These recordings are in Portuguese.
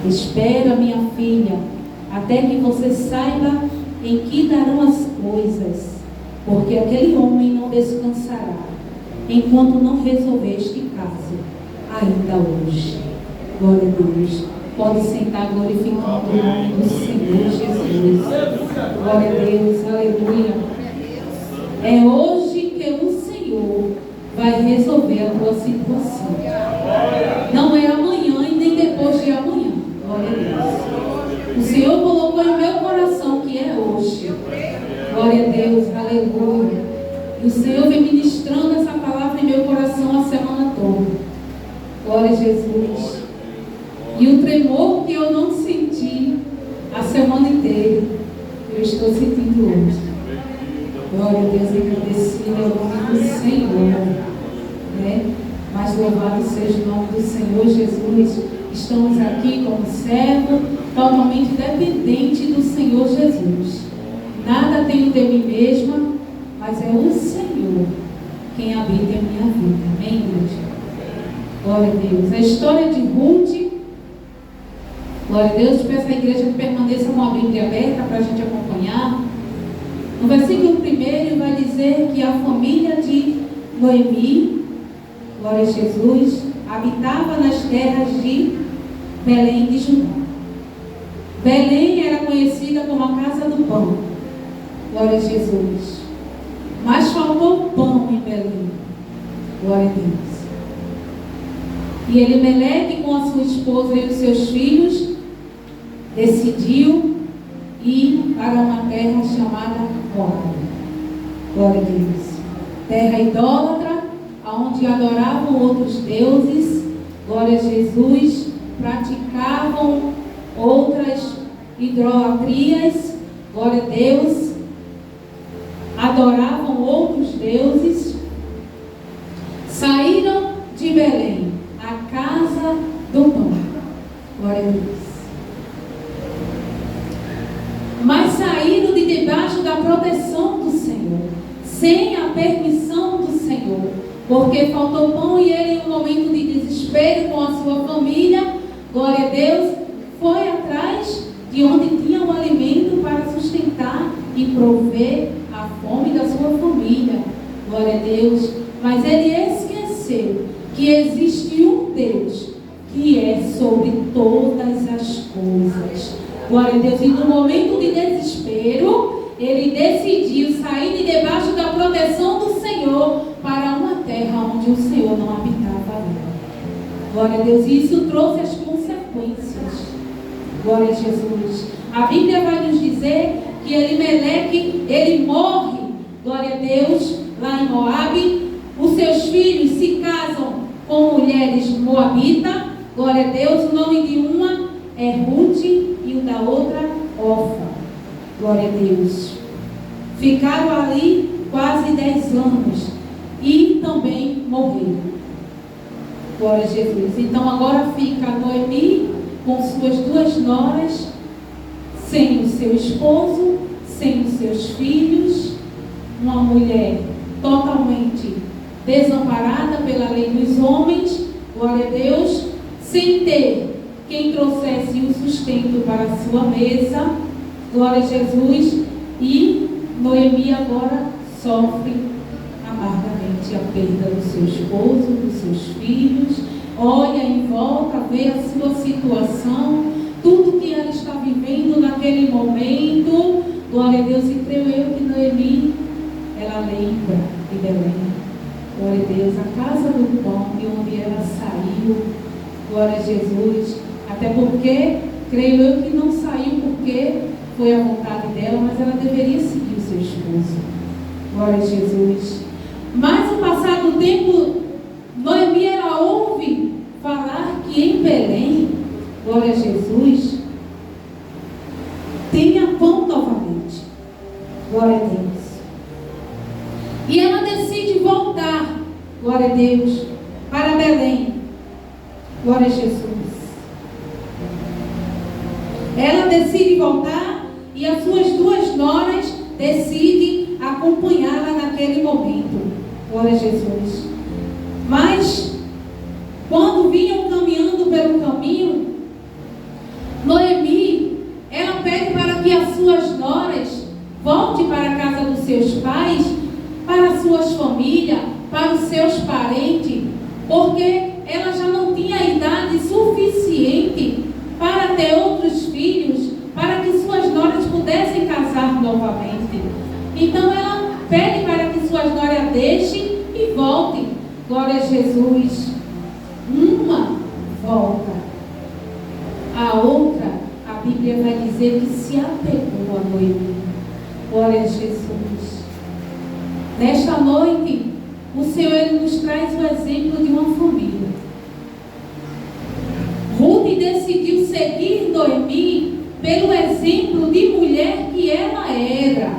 Espera, minha filha, até que você saiba em que darão as coisas, porque aquele homem não descansará, enquanto não resolver este caso, ainda hoje. Glória a Deus. Pode sentar glorificando o nome do Senhor Jesus. Glória a Deus, aleluia. É hoje que o Senhor vai resolver a tua situação. Não é amanhã e nem depois de amanhã. Glória a Deus. O Senhor colocou em meu coração que é hoje. Glória a Deus, aleluia. E o Senhor vem ministrando essa palavra em meu coração a semana toda. Glória a Jesus. E o tremor que eu não senti a semana inteira, eu estou sentindo hoje. Glória a Deus, agradecido ao nome do Senhor. Né? Mas louvado seja o nome do Senhor Jesus. Estamos aqui como servo, totalmente dependente do Senhor Jesus. Nada tenho de mim mesma, mas é o Senhor quem habita em minha vida. Amém, igreja? Glória a Deus. A história de Ruth. Glória a Deus, peço à igreja que permaneça com a Bíblia aberta para a gente acompanhar. No versículo 1 vai dizer que a família de Noemi, glória a Jesus, habitava nas terras de Belém de Judá. Belém era conhecida como a casa do pão. Glória a Jesus. Mas faltou pão em Belém. Glória a Deus. E Elimeleque, com a sua esposa e os seus filhos, decidiu ir para uma terra chamada Moab. Glória a Deus. Terra idólatra, onde adoravam outros deuses. Glória a Jesus. Praticavam outras idolatrias. Glória a Deus. Adoravam outros deuses. Saíram de Belém, a casa do pão. Glória a Deus. Mas saíram de debaixo da proteção do Senhor, sem a permissão do Senhor, porque faltou pão e ele, em um momento de desespero com a sua família, glória a Deus, foi atrás de onde tinha um alimento para sustentar e prover a fome da sua família. Glória a Deus. Mas ele esqueceu que existe um Deus que é sobre todas as coisas. Glória a Deus. E no momento de desespero, ele decidiu sair de debaixo da proteção do Senhor para uma terra onde o Senhor não habitava ali. Glória a Deus. E isso trouxe as consequências. Glória a Jesus. A Bíblia vai nos dizer que Elimeleque, ele morre, glória a Deus, lá em Moabe. Os seus filhos se casam com mulheres moabitas. Glória a Deus. O nome de uma é Ruth e o da outra Orfa. Glória a Deus. Ficaram ali quase 10 anos e também morreram. Glória a Jesus. Então agora fica Noemi com suas 2 noras, sem o seu esposo, sem os seus filhos, uma mulher totalmente desamparada pela lei dos homens, glória a Deus, sem ter quem trouxesse o sustento para a sua mesa, glória a Jesus. E Noemi agora sofre amargamente a perda do seu esposo, dos seus filhos, olha em volta, vê a sua situação, tudo que ela está vivendo naquele momento, glória a Deus. E creio eu que Noemi, ela lembra de Belém, glória a Deus, a casa do pão, de onde ela saiu, glória a Jesus. Até porque, creio eu que não saiu porque foi a vontade dela, mas ela deveria seguir o seu esposo. Glória a Jesus. Mas no passar do tempo, Noemi, ela ouve falar que em Belém, glória a Jesus, tenha pão novamente. Glória a Deus. E ela decide voltar, glória a Deus, para Belém. Glória a Jesus. Ela decide voltar e as suas 2 noras decidem acompanhá-la naquele momento. Glória a Jesus. Mas, quando vinham caminhando pelo caminho, pais, para as suas famílias, para os seus parentes, porque ela já não tinha idade suficiente para ter outros filhos, para que suas noras pudessem casar novamente. Então ela pede para que suas noras deixem e voltem. Glória a Jesus. Uma volta, a outra, a Bíblia vai dizer que se apegou a Noemi. Glória a Jesus. Nesta noite, o Senhor ele nos traz o exemplo de uma família. Ruth decidiu seguir Noemi pelo exemplo de mulher que ela era.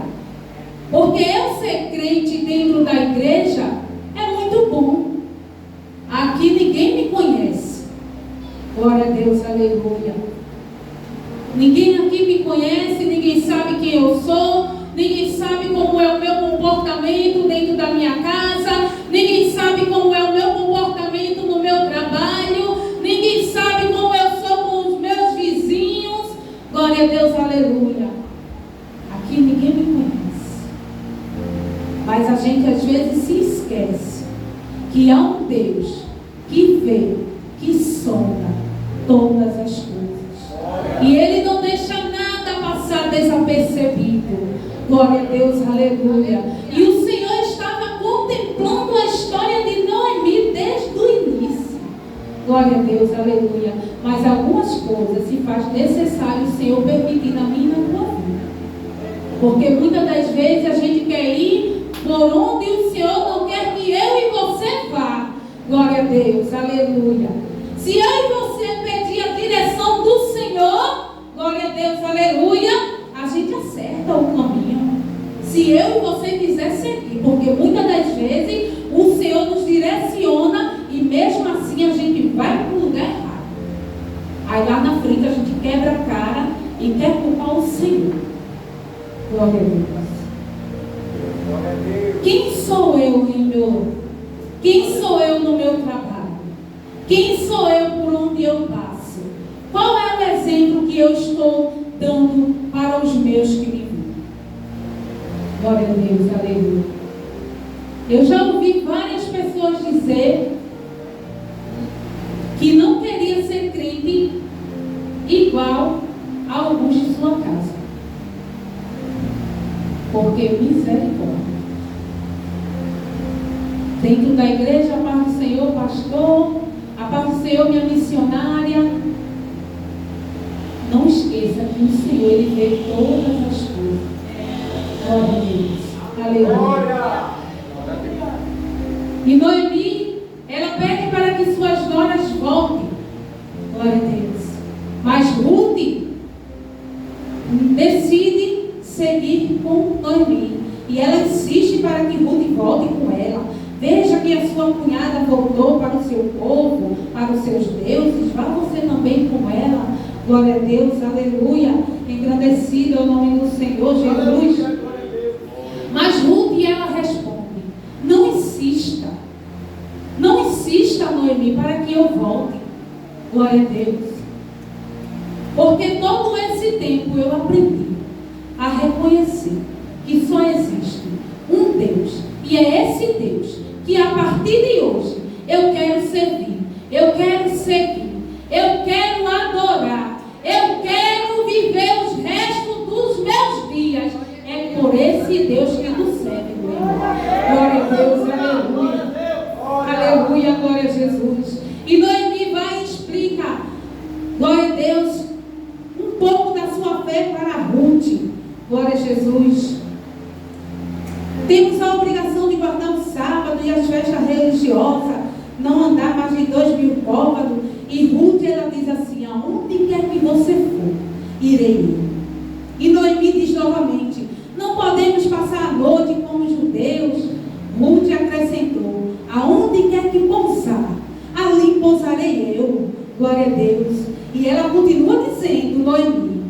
Porque eu ser crente dentro da igreja é muito bom. Aqui ninguém me conhece. Glória a Deus, aleluia. Ninguém aqui me conhece, ninguém sabe quem eu sou, ninguém sabe como é o meu comportamento dentro da minha casa, ninguém sabe como é o meu comportamento no meu trabalho, ninguém sabe como eu sou com os meus vizinhos. Glória a Deus, aleluia. Aqui ninguém me conhece. Mas a gente às vezes se esquece que há um Deus que vê, que sonda todas as coisas. E Ele não deixa nada passar desapercebido. Glória a Deus, aleluia. E o Senhor estava contemplando a história de Noemi desde o início. Glória a Deus, aleluia. Mas algumas coisas se faz necessário o Senhor permitir na minha e na tua vida. Porque muitas das vezes a gente quer ir por onde o Senhor não quer que eu e você vá. Glória a Deus, aleluia. Se eu e você pedir a direção do Senhor, glória a Deus, aleluia, a gente acerta o caminho. Se eu e você quiser seguir, porque muitas das vezes o Senhor nos direciona e mesmo assim a gente vai para o lugar errado. Aí lá na frente a gente quebra a cara e quer culpar o Senhor. Glória a Deus. Quem sou eu em meu? Quem sou eu no meu trabalho? Quem sou eu por onde eu passo? Qual é o exemplo que eu estou dando para os meus que me veem? Glória a Deus, aleluia. Eu já ouvi várias pessoas dizer que não queria ser crente igual a alguns de sua casa. Porque misericórdia. Dentro da igreja, a paz do Senhor, pastor, a paz do Senhor, minha missionária. Não esqueça que o Senhor, Ele vê todas as coisas. Glória a Deus. Aleluia. E Noemi, ela pede para que suas noras voltem. Glória a Deus. Mas Ruth decide seguir com Noemi. E ela insiste para que Ruth volte com ela. Veja que a sua cunhada voltou para o seu povo, para os seus deuses. Vá você também com ela. Glória a Deus, aleluia. Engrandecido é o nome do Senhor Jesus. Mas Ruth, ela responde: não insista. Não insista, Noemi, para que eu volte. Glória a Deus. Porque todo esse tempo eu aprendi a reconhecer que só existe um Deus. E é esse Deus que a partir de hoje eu quero servir, eu quero seguir, eu quero adorar, eu quero viver os restos dos meus dias. É por esse Deus que nos serve, meu irmão. Glória a Deus, aleluia. Aleluia, glória a Jesus. E Noemi vai e explica, glória a Deus, um pouco da sua fé para Ruth. Glória a Jesus. Temos a obrigação de guardar o sábado e as festas religiosas, não andar mais de 2.000 côvados. E Ruth, ela diz assim: aonde quer que você for, irei eu. E Noemi diz novamente: não podemos passar a noite como os judeus. Ruth acrescentou: aonde quer que pousar, ali pousarei eu. Glória a Deus. E ela continua dizendo, Noemi: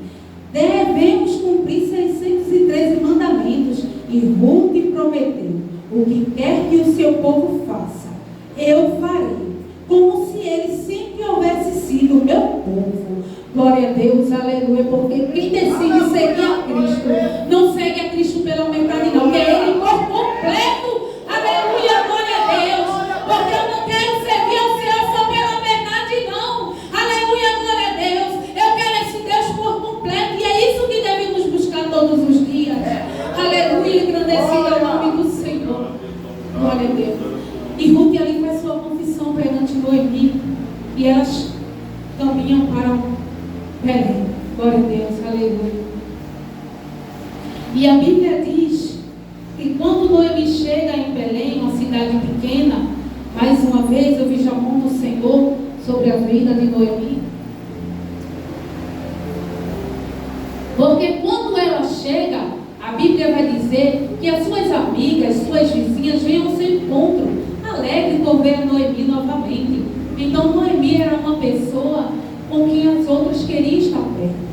devemos cumprir 613 mandamentos. E Ruth prometeu: o que quer que o seu povo faça, eu farei, como se ele sempre houvesse sido meu povo. Glória a Deus, aleluia. Porque quem decide seguir a Cristo, não segue a Cristo pela metade não, que é Ele Belém. Glória a Deus, aleluia. E a Bíblia diz que quando Noemi chega em Belém, uma cidade pequena, mais uma vez eu vejo a mão do Senhor sobre a vida de Noemi. Porque quando ela chega, a Bíblia vai dizer que as suas amigas, suas vizinhas vêm ao seu encontro, alegre por ver a Noemi novamente. Então Noemi era uma pessoa com quem as outras queriam estar perto.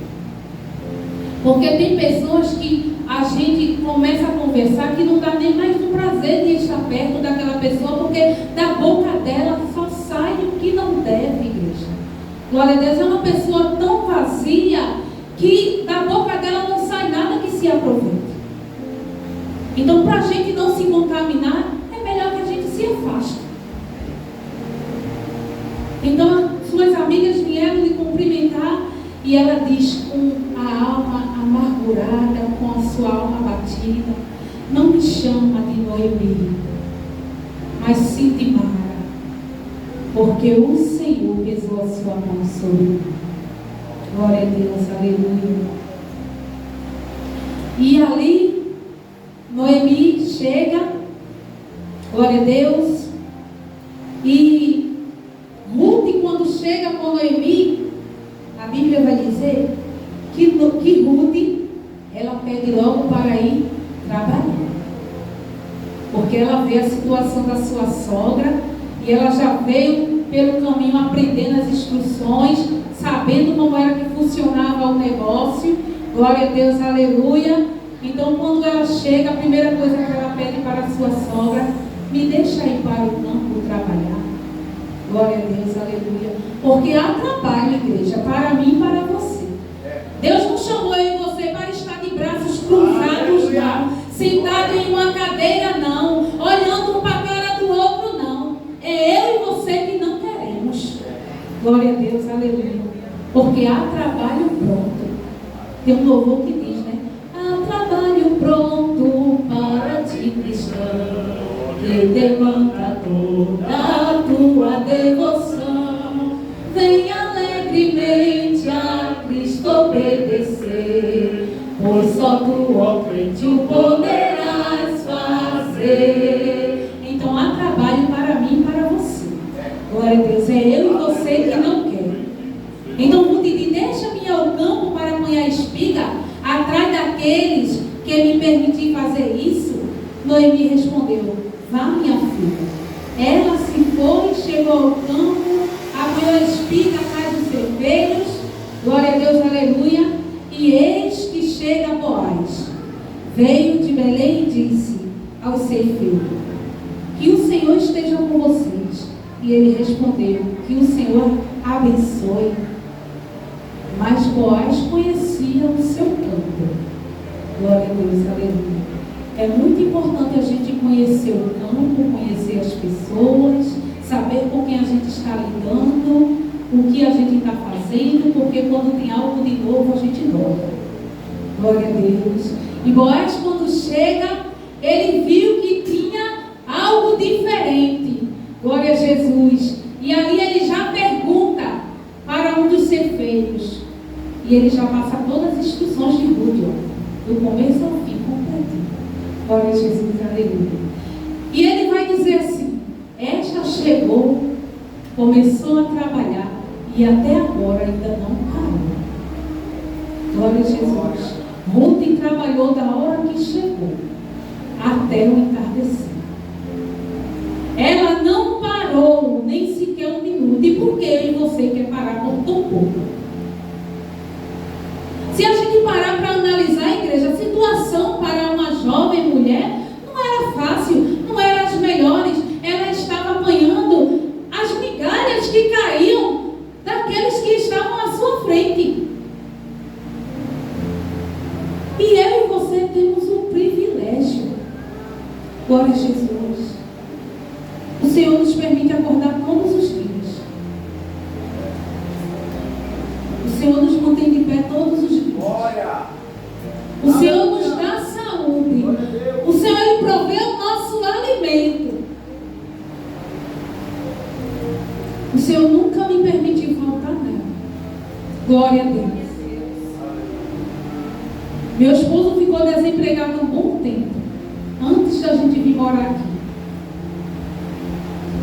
Porque tem pessoas que a gente começa a conversar que não dá nem mais o prazer de estar perto daquela pessoa, porque da boca dela só sai o que não deve, igreja. Glória a Deus, é uma pessoa tão vazia que da boca dela não sai nada que se aproveite. Então, para a gente não se contaminar, é melhor que a gente se afaste. Então, suas amigas vieram lhe cumprimentar e ela diz com a alma amargurada, com a sua alma abatida: não me chama de Noemi, mas sim de Mara, porque o Senhor pesou a sua mão sobre mim. Glória a Deus, aleluia. E ali, Noemi chega, glória a Deus, e Ruth, quando chega com Noemi, a Bíblia vai dizer que Ruth, ela pede logo para ir trabalhar, porque ela vê a situação da sua sogra, e ela já veio pelo caminho aprendendo as instruções, sabendo como era que funcionava o negócio. Glória a Deus, aleluia. Então, quando ela chega, a primeira coisa que ela pede para a sua sogra: me deixa ir para o campo trabalhar. Glória a Deus, aleluia. Porque há trabalho, igreja, para mim e para você. Deus não chamou eu e você para estar de braços cruzados, não. Sentado em uma cadeira, não. Olhando um para a cara do outro, não. É eu e você que não queremos. Glória a Deus, aleluia. Porque há trabalho pronto. Tem um louvor que diz, né? Há trabalho pronto para ti, cristão, que demanda toda a tua devoção. Vem alegremente a Cristo obedecer, pois só tu, ó crente, o poderás fazer. Então há trabalho para mim e para você. Glória a Deus, é eu e você que não quer. Então Ruth diz: deixa-me ir ao campo para apanhar espiga, atrás daqueles que me permitir fazer isso. Noemi respondeu: vá, minha filha. Ela se foi, chegou ao campo, apanhou a espiga atrás dos ceifeiros. Glória a Deus, aleluia. E eis que chega Boaz. Veio de Belém e disse aos ceifeiros: que o Senhor esteja com vocês. E ele respondeu: que o Senhor abençoe. Mas Boaz conhecia o seu campo. Glória a Deus, aleluia. É muito importante a gente conhecer o campo, conhecer as pessoas, saber com quem a gente está lidando, o que a gente está fazendo, porque quando tem algo de novo a gente nota. Glória a Deus. E Boaz, quando chega, ele viu que tinha algo diferente. Glória a Jesus. E ali ele já pergunta para um dos ceifeiros. E ele já passa todas as instruções de Ruth, do começo ao fim, completinho. Glória a Jesus, aleluia. E ele vai dizer assim: esta chegou, começou a trabalhar e até agora ainda não parou. Glória a Jesus. Ruth trabalhou da hora que chegou até o entardecer. Ela não parou nem sequer um minuto. E por que eu e você quer parar por tão pouco? Se a gente parar para analisar, a igreja, a situação para uma jovem mulher não era fácil, não era as melhores. Ela estava apanhando as migalhas que caíam daqueles que estavam à sua frente. E eu e você temos um privilégio. Glória a Jesus. O Senhor nos permite acordar todos os dias. O Senhor nos mantém de pé todos os dias. O Senhor nos dá saúde. O Senhor, Ele provê o nosso alimento. O Senhor nunca me permitiu faltar nada. Glória a Deus. Meu esposo ficou desempregado um bom tempo, antes da gente vir morar aqui.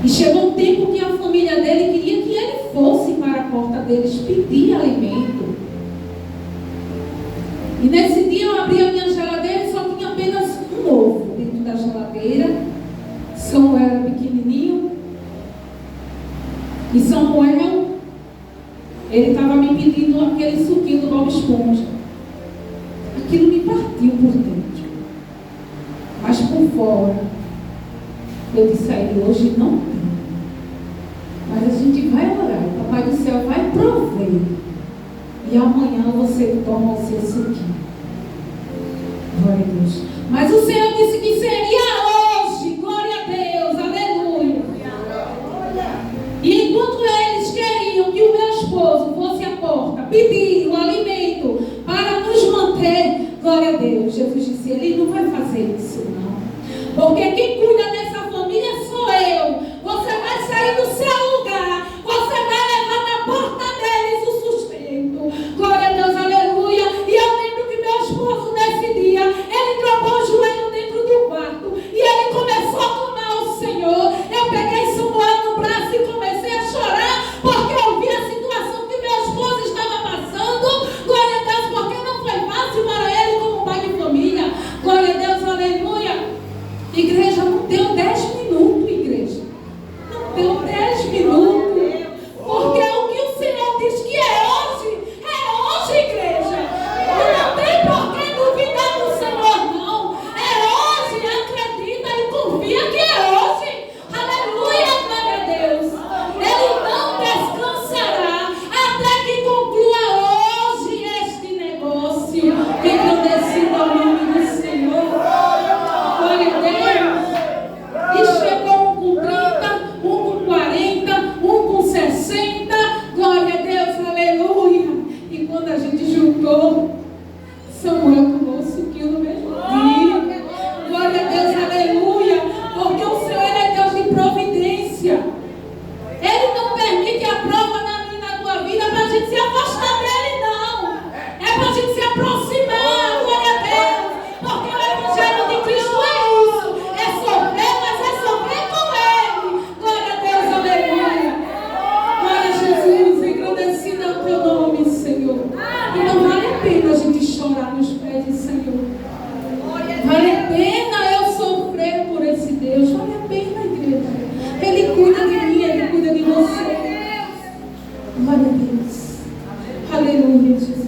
E chegou um tempo que a família dele queria que ele fosse para a porta deles pedir alimento. E nesse dia eu abri a minha geladeira e só tinha apenas um ovo dentro da geladeira. Samuel era pequenininho. E Samuel, ele estava me pedindo aquele suquinho do Bob Esponja. Aquilo me partiu por dentro. Mas por fora, eu disse a ele, hoje não tem. Mas a gente vai orar. O Papai do Céu vai prover. E amanhã você toma o seu suquinho. Glória a Deus. Mas o Senhor disse que seria hoje. Glória a Deus. Aleluia. E enquanto eles queriam que o meu esposo fosse à porta pedir o alimento para nos manter, glória a Deus, Jesus disse, ele não vai fazer isso não. Porque quem cuida dessa família sou eu. Você vai sair do seu lugar. Você vai levar na porta deles o sustento. Glória a Deus, aleluia. E eu lembro que meu esposo nesse dia, ele trocou o joelho dentro do quarto. E ele começou a clamar ao Senhor. Eu peguei Samuel no braço e comecei a chorar. Porque eu vi a situação que meu esposo estava passando. Glória a Deus, porque não foi fácil para ele como pai de família. Glória a Deus, aleluia. Igreja, não deu 10 minutos, igreja. Não deu 10 minutos. Porque o que o Senhor diz que é hoje, igreja. Não tem por que duvidar do Senhor, não. É hoje, acredita e confia que é hoje. Aleluia, glória a Deus. Ele não descansará até que conclua hoje este negócio. Engrandecido ao nome do Senhor. Glória a Deus. E chegou um com 30, um com 40, um com 60. Glória a Deus, aleluia. E quando a gente juntou, Samuel tomou o suquinho no mesmo dia. Glória a Deus, aleluia. Porque o Senhor ele é Deus de providência. Ele não permite a prova na minha e na tua vida para a gente se afastar dele, não. É para a gente se aproximar, glória a Deus. Porque o Evangelho de Cristo é isso. É sofrer, mas é sofrer com Ele. Glória a Deus, aleluia. Glória a Jesus, engrandecido é o teu nome, Senhor. Então vale a pena a gente chorar nos pés do Senhor. Vale a pena eu sofrer por esse Deus. Vale a pena, igreja. Ele cuida de mim, Ele cuida de você. Glória a Deus. Aleluia, Jesus.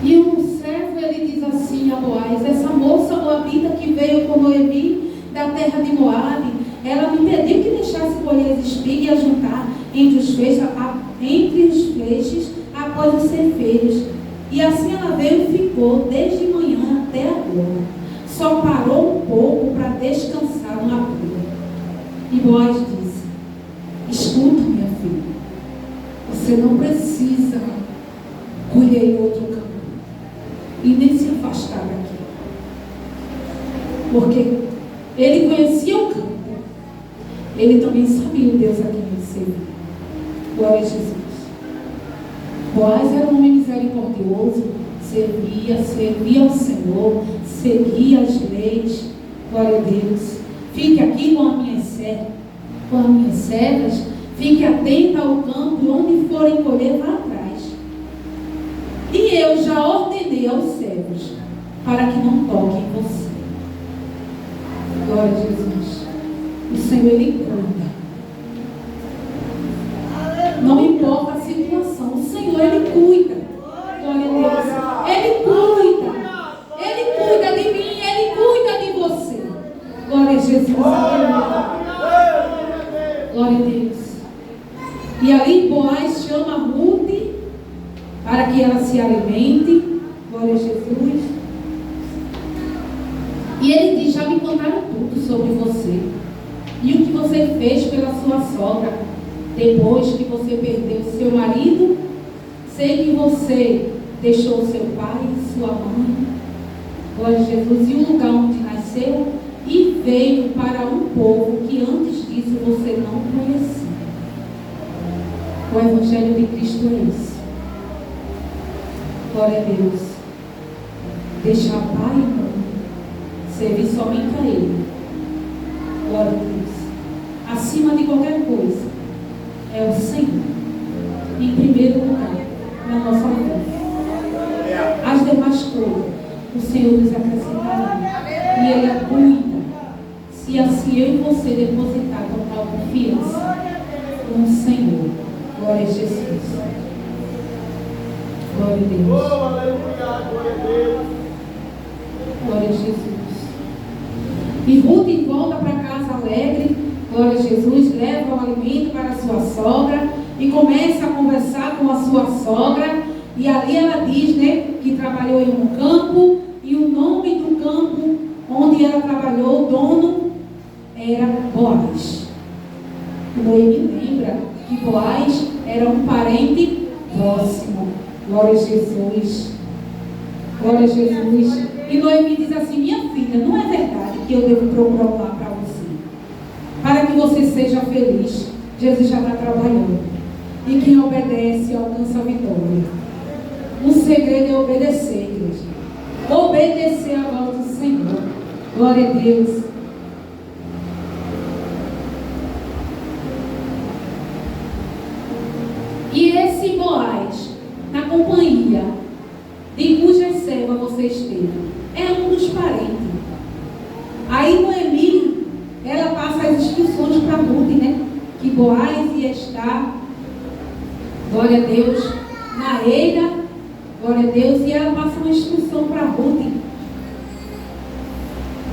E o servo, ele diz assim a Boaz, essa moça moabita que veio com Noemi da terra de Moabe, ela me pediu que deixasse colher as espigas e ajuntar entre os feixes após os ceifeiros. E assim ela veio e ficou desde manhã até agora. Só parou um pouco para descansar uma rua. E Boaz disse, escuta, minha filha, você não precisa colher em outro campo e nem se afastar daqui. Porque ele conhecia o campo. Ele também sabia o Deus a quem ele servia. Glória a Jesus. Boaz era um homem misericordioso, servia ao Senhor, seguia as leis. Glória a Deus. Fique aqui com as minhas servas, fique atenta ao campo, onde forem colher, vá atrás. E eu já ordenei aos servos para que não toquem em você. Glória a Jesus. O Senhor, Ele cuida. Não importa a situação, o Senhor, Ele cuida. Glória a Deus. Ele cuida. Ele cuida de mim, Ele cuida de você. Glória a Jesus. Glória a Deus. E ali Boaz chama Ruth para que ela se alimente. Glória a Jesus. E ele diz, já me contaram tudo sobre você. E o que você fez pela sua sogra. Depois que você perdeu seu marido, sei que você deixou seu pai, sua mãe, glória a Jesus, e o lugar onde nasceu, e veio para um povo que antes disso você não conhecia. O Evangelho de Cristo é isso. Glória a Deus. Deixar pai e mãe, servir somente a Ele. Glória a Deus. Acima de qualquer coisa, é o Senhor. Em primeiro lugar, na nossa vida. As demais coisas, o Senhor nos acrescentará. E Ele cuida. Se assim eu e você depositar total confiança no Senhor. Glória a Jesus. Glória a Deus. Glória a Jesus. E Ruth volta para casa alegre. Glória a Jesus. Leva o alimento para a sua sogra. E começa a conversar com a sua sogra. E ali ela diz, né, que trabalhou em um campo. E o nome do campo onde ela trabalhou, o dono, era Boaz. Noemi lembra que Boaz era um parente próximo. Glória a Jesus. Glória a Jesus. E Noemi diz assim: minha filha, não é verdade que eu devo procurar um lar para você, para que você seja feliz? Jesus já está trabalhando. E quem obedece alcança a vitória. O segredo é obedecer, igreja. Obedecer a voz do Senhor. Glória a Deus. E esse Boaz, na companhia de cuja serva você esteve, é um dos parentes. Aí Noemi, ela passa as instruções para Ruth, né? Que Boaz ia estar, glória a Deus, na eira, glória a Deus, e ela passa uma instrução para Ruth.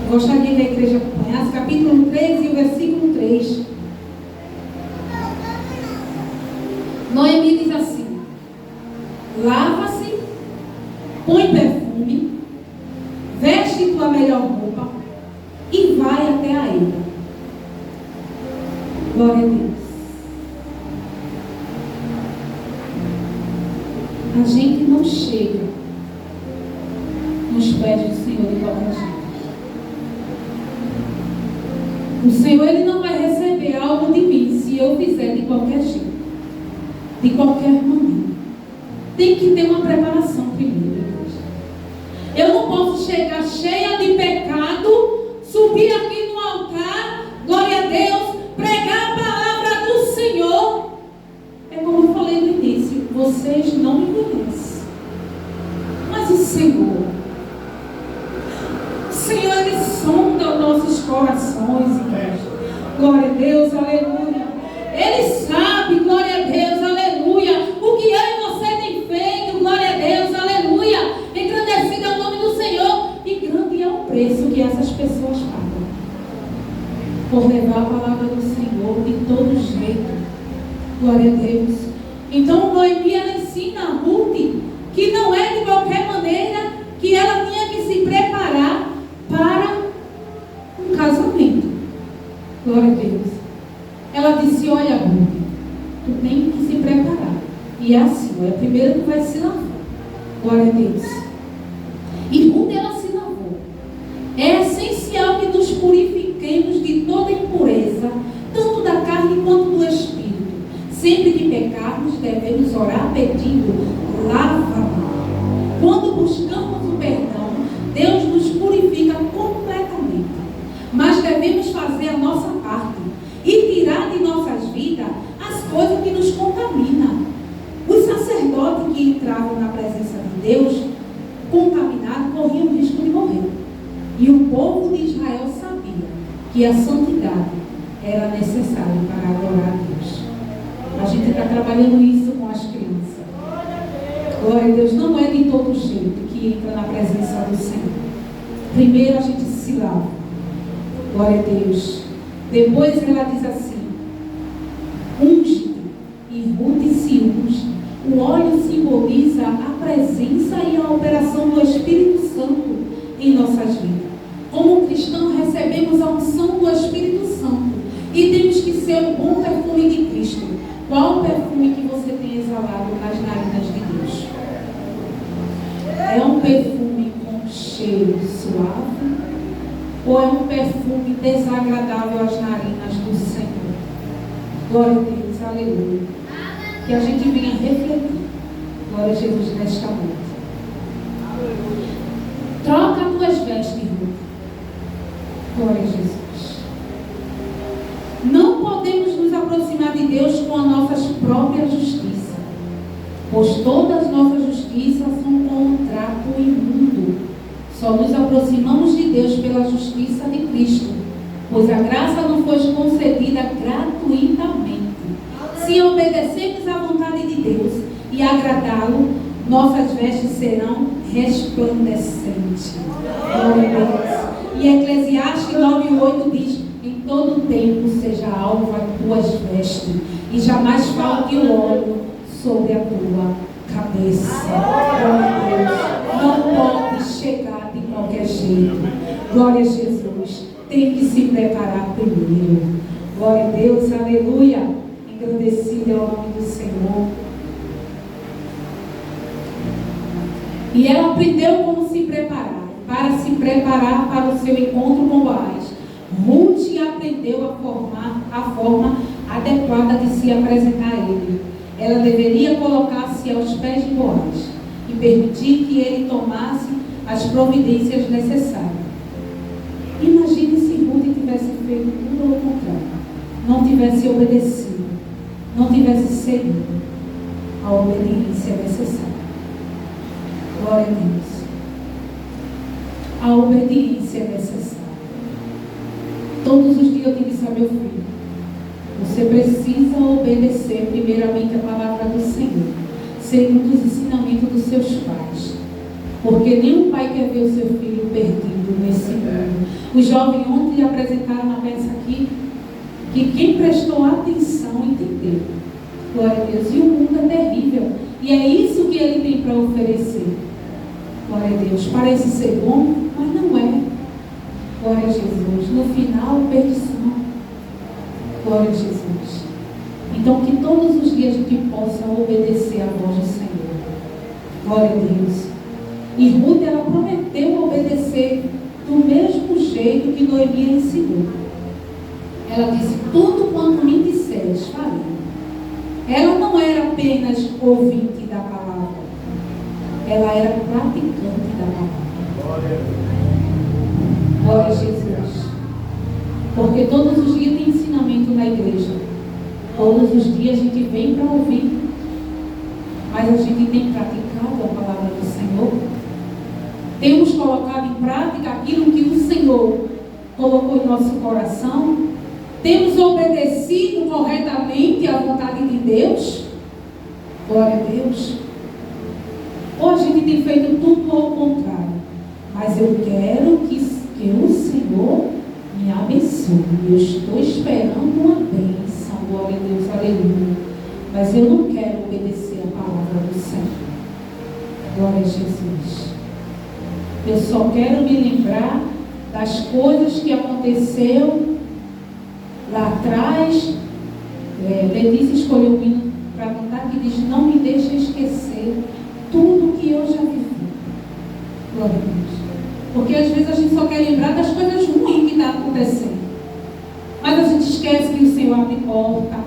Eu gostaria que a igreja acompanhasse, capítulo 13 e o versículo 3. Noemi diz assim: lava-se, põe perfume, veste tua melhor roupa e vai até a eira. Glória a Deus. A gente não chega nos pés do Senhor de qualquer jeito. O Senhor, Ele não vai receber algo de mim se eu fizer de qualquer jeito, de qualquer maneira. Tem que ter uma preparação primeiro. Eu não posso chegar cheia de pecado, subir aqui no altar, glória a Deus, pregar a palavra do Senhor. É como eu falei no início: vocês não me conhecem, mas o Senhor, Ele sonda os nossos corações, igreja. Glória a Deus, aleluia. Ele sabe, glória a Deus, aleluia, o que eu e você tem feito, glória a Deus, aleluia. Engrandecido é o nome do Senhor, e grande é o preço que essas pessoas pagam por levar a palavra do Senhor de todo jeito. Glória a Deus. Então Noemi, ela ensina a Ruth que não é de qualquer maneira que ela tinha que se preparar para um casamento. Glória a Deus. Ela disse: olha, Ruth, tu tem que se preparar. E é assim, primeiro tu vai se lavar. Glória a Deus. E Ruth, ela se lavou. É essencial que nos purifiquemos de toda impureza, tanto da carne quanto do espírito. Sempre que pecarmos, devemos orar pedindo: lava-me. Quando buscamos o perdão, Deus nos purifica completamente. Mas devemos fazer a nossa parte e tirar de nossas vidas as coisas que nos contaminam. Os sacerdotes que entravam na presença de Deus, contaminados, corriam o risco de morrer. E o povo de Israel sabia que a santidade era necessária para adorar a Deus. A gente está trabalhando isso com as crianças. Glória a Deus. Não é de todo jeito que entra na presença do Senhor. Primeiro a gente se lava. Glória a Deus. Depois ela diz assim: unge-te. E Ruth se unge. O óleo simboliza a presença e a operação do Espírito Santo em nossas vidas. Como cristãos, recebemos a unção do Espírito Santo e temos que ser o bom perfume de Cristo. Qual o perfume que você tem exalado nas narinas de Deus? É um perfume com cheiro suave ou é um perfume desagradável às narinas do Senhor? Glória a Deus, aleluia. que a gente venha refletir. Glória a Jesus nesta noite. Troca as tuas vestes, Ruth. Glória a Jesus. Não podemos nos aproximar de Deus com a nossa própria justiça, pois todas as nossas justiças são com um trapo imundo. Só nos aproximamos de Deus pela justiça de Cristo, pois a graça não foi concedida gratuitamente. Se obedecermos à vontade de Deus e agradá-lo, nossas vestes serão resplandecentes. Glória a Deus. E Eclesiastes 9:8 diz: em todo tempo seja alva tuas vestes, e jamais falte o óleo sobre a tua cabeça. Glória a Deus. Não pode chegar de qualquer jeito. Glória a Jesus. Tem que se preparar primeiro. Glória a Deus. Aleluia. Engrandecido é o nome do Senhor. E ela aprendeu como se preparar, para se preparar para o seu encontro com Boaz. Ruth aprendeu a forma adequada de se apresentar a ele. Ela deveria colocar-se aos pés de Boaz e permitir que ele tomasse as providências necessárias. Imagine se Ruth tivesse feito tudo ao contrário, não tivesse obedecido, não tivesse seguido a obediência necessária. Glória a Deus. A obediência é necessária. Todos os dias eu tenho que dizer, meu filho, você precisa obedecer primeiramente a palavra do Senhor, segundo os ensinamentos dos seus pais, porque nenhum pai quer ver o seu filho perdido nesse mundo. Os jovens ontem apresentaram uma peça aqui, que quem prestou atenção entendeu. Glória a Deus. E o mundo é terrível, e é isso que ele tem para oferecer. Glória a Deus. Parece ser bom, mas não é. Glória a Jesus. No final, perdição. Glória a Jesus. Então, que todos os dias a gente possa obedecer a voz do Senhor. Glória a Deus. E Ruth, ela prometeu obedecer do mesmo jeito que Noemi ensinou. Ela disse: tudo quanto me disseres, farei. Ela não era apenas ouvinte da palavra, ela era praticante da palavra. Glória a Jesus. Porque todos os dias tem ensinamento na igreja. Todos os dias a gente vem para ouvir. Mas a gente tem praticado a palavra do Senhor. Temos colocado em prática aquilo que o Senhor colocou em nosso coração. Temos obedecido corretamente à vontade de Deus. Glória a Deus. Ou a gente tem feito tudo ao contrário. Mas eu quero que o Senhor me abençoe. Eu estou esperando uma bênção. Glória a Deus, aleluia. Mas eu não quero obedecer a palavra do Senhor. Glória a Jesus. Eu só quero me lembrar das coisas que aconteceu lá atrás. Letícia escolheu um hino para cantar que diz: não me deixa esquecer tudo que eu já vivi. Glória a Deus. Porque às vezes a gente só quer lembrar das coisas ruins que estão acontecendo. Mas a gente esquece que o Senhor abre porta.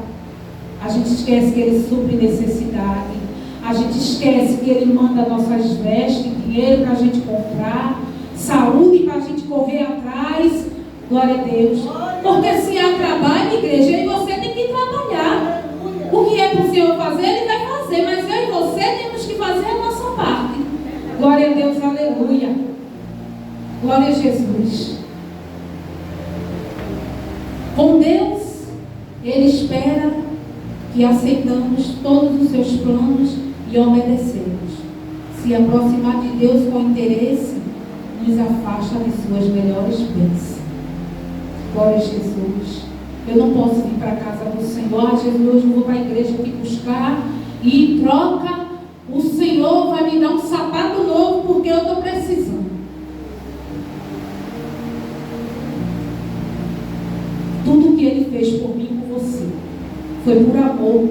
A gente esquece que Ele supre necessidade. A gente esquece que Ele manda nossas vestes, dinheiro para a gente comprar, saúde para a gente correr atrás. Glória a Deus. Porque se há trabalho, igreja, eu e você tem que trabalhar. O que é para o Senhor fazer, Ele vai fazer. Mas eu e você temos que fazer a nossa parte. Glória a Deus, aleluia. Glória a Jesus. Com Deus, Ele espera que aceitamos todos os seus planos e obedecemos. Se aproximar de Deus com interesse, nos afasta de suas melhores bênçãos. Glória a Jesus. Eu não posso vir para a casa do Senhor. Jesus, hoje eu vou para a igreja te buscar e em troca o Senhor vai me dar um sapato novo porque eu estou precisando. Tudo que Ele fez por mim e por você foi por amor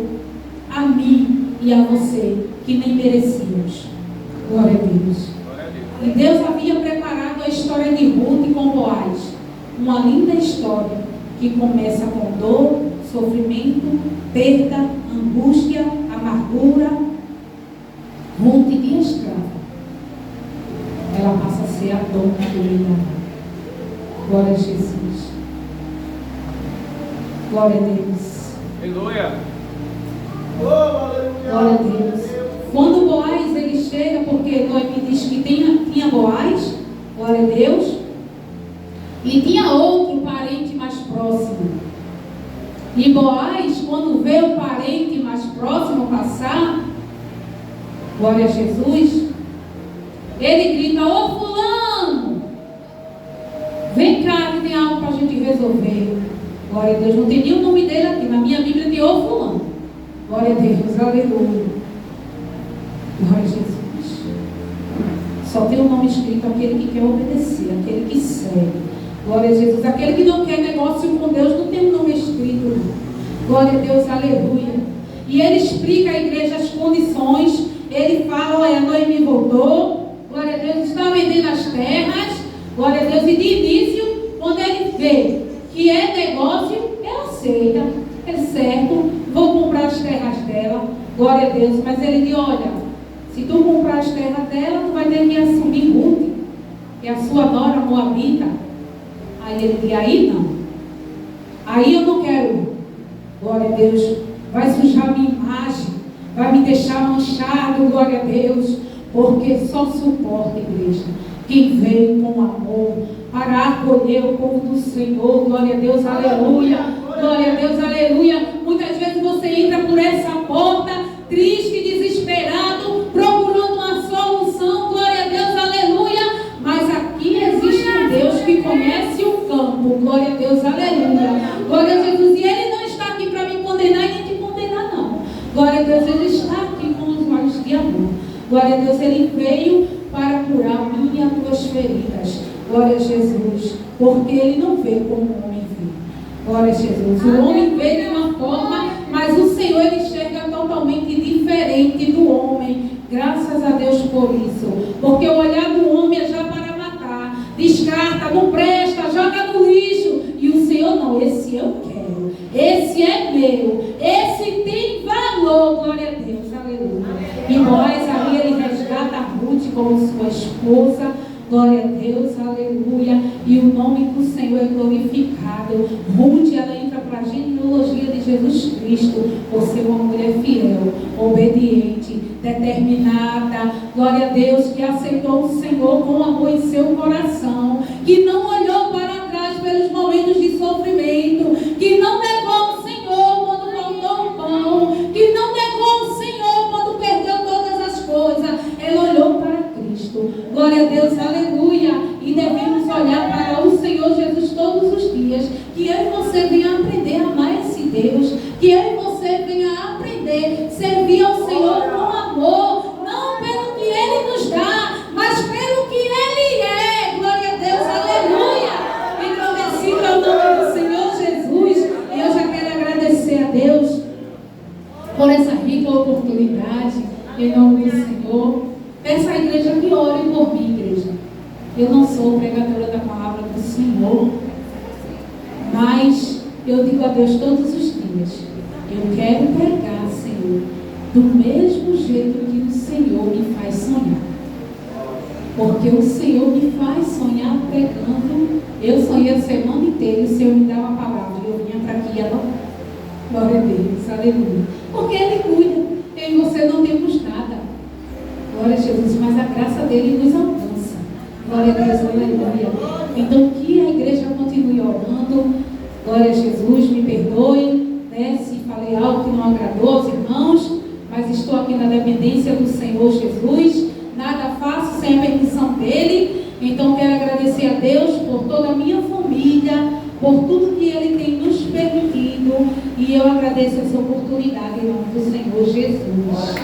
a mim e a você, que nem merecíamos. Glória a Deus. E Deus havia preparado a história de Ruth com Boaz. Uma linda história que começa com dor, sofrimento, perda, angústia, amargura, Ruth de escrava, ela passa a ser a dona do milagre. Glória a Jesus. Glória a Deus. Aleluia. Glória a Deus. Quando Boaz ele chega, porque Noemi diz que tinha Boaz, glória a Deus, e tinha outro parente mais próximo. E Boaz, quando vê o parente mais próximo passar, glória a Jesus, ele grita: ô fulano, vem cá que tem algo para a gente resolver. Glória a Deus, não tem nem o nome dele aqui, na minha Bíblia tem ô fulano. Glória a Deus, aleluia. Glória a Jesus. Só tem o nome escrito aquele que quer obedecer, aquele que segue. Glória a Jesus. Aquele que não quer negócio com Deus não tem o nome escrito. Glória a Deus, aleluia. E ele explica à igreja as condições. Ele fala: olha, a Noemi voltou. Glória a Deus, está vendendo as terras. Glória a Deus. E de início, quando ele vê que é negócio, ela aceita. É certo, vou comprar as terras dela. Glória a Deus. Mas ele diz: olha, se tu comprar as terras dela, tu vai ter que assumir Ruth, que é a sua nora moabita. Aí ele diz: aí não. Aí eu não quero. Glória a Deus. Vai sujar minha imagem. Vai me deixar manchado. Glória a Deus. Porque só suporta, igreja, quem veio com amor para acolher o povo do Senhor. Glória a Deus, aleluia. Glória a Deus, aleluia. Muitas vezes você entra por essa porta triste, desesperado, procurando uma solução. Glória a Deus, aleluia. Mas aqui existe um Deus que conhece o campo. Glória a Deus, aleluia. Glória a Jesus. E Ele não está aqui para me condenar e nem te condenar, não. Glória a Deus, Ele está aqui com os olhos de amor. Glória a Deus, Ele veio para curar minha e tuas feridas. Glória a Jesus. Porque Ele não veio como um homem veio. Glória a Jesus. O homem veio de uma forma, mas o Senhor Ele enxerga totalmente diferente do homem. Graças a Deus por isso. Porque o olhar do homem é já para matar. Descarta, não presta, joga no lixo. E o Senhor não, esse eu quero. Esse é meu. Esse tem valor. Glória a Deus. Aleluia. E nós ali Ele resgata a Ruth como sua esposa. Glória a Deus, aleluia. E o nome do Senhor é glorificado. Ruth, ela entra para a genealogia de Jesus Cristo por ser uma mulher fiel, obediente, determinada. Glória a Deus, que aceitou o Senhor com amor em seu coração, que não olhou para trás pelos momentos de sofrimento, que não negou o Senhor quando faltou o pão, que não negou o Senhor quando perdeu todas as coisas. Ela olhou para Cristo. Glória a Deus, aleluia. E devemos olhar para o Senhor Jesus todos os dias. Que eu e você venha aprender a amar esse Deus. Que eu e você venha aprender a servir ao Senhor com amor. Não pelo que Ele nos dá, mas pelo que Ele é. Glória a Deus, aleluia. Engrandecido é o nome do Senhor Jesus. E eu já quero agradecer a Deus por essa rica oportunidade. Em nome do Senhor. Peça à igreja que ore por mim, igreja. Eu não sou pregadora da palavra do Senhor, mas eu digo a Deus todos os dias: eu quero pregar, Senhor, do mesmo jeito que o Senhor me faz sonhar. Porque o Senhor me faz sonhar pregando. Eu sonhei a semana inteira e o Senhor me dá uma palavra e eu vinha para aqui e ela. Glória a Deus, aleluia. Porque Ele cuida. Eu e você não temos nada. Glória a Jesus, mas a graça dele nos alcança. Glória a Deus, aleluia. Então que a igreja continue orando. Glória a Jesus, me perdoe, né, se falei algo que não agradou aos irmãos, mas estou aqui na dependência do Senhor Jesus. Nada faço sem a permissão dele. Então quero agradecer a Deus por toda a minha família, por tudo que Ele tem nos permitido. E eu agradeço essa oportunidade em nome do Senhor Jesus.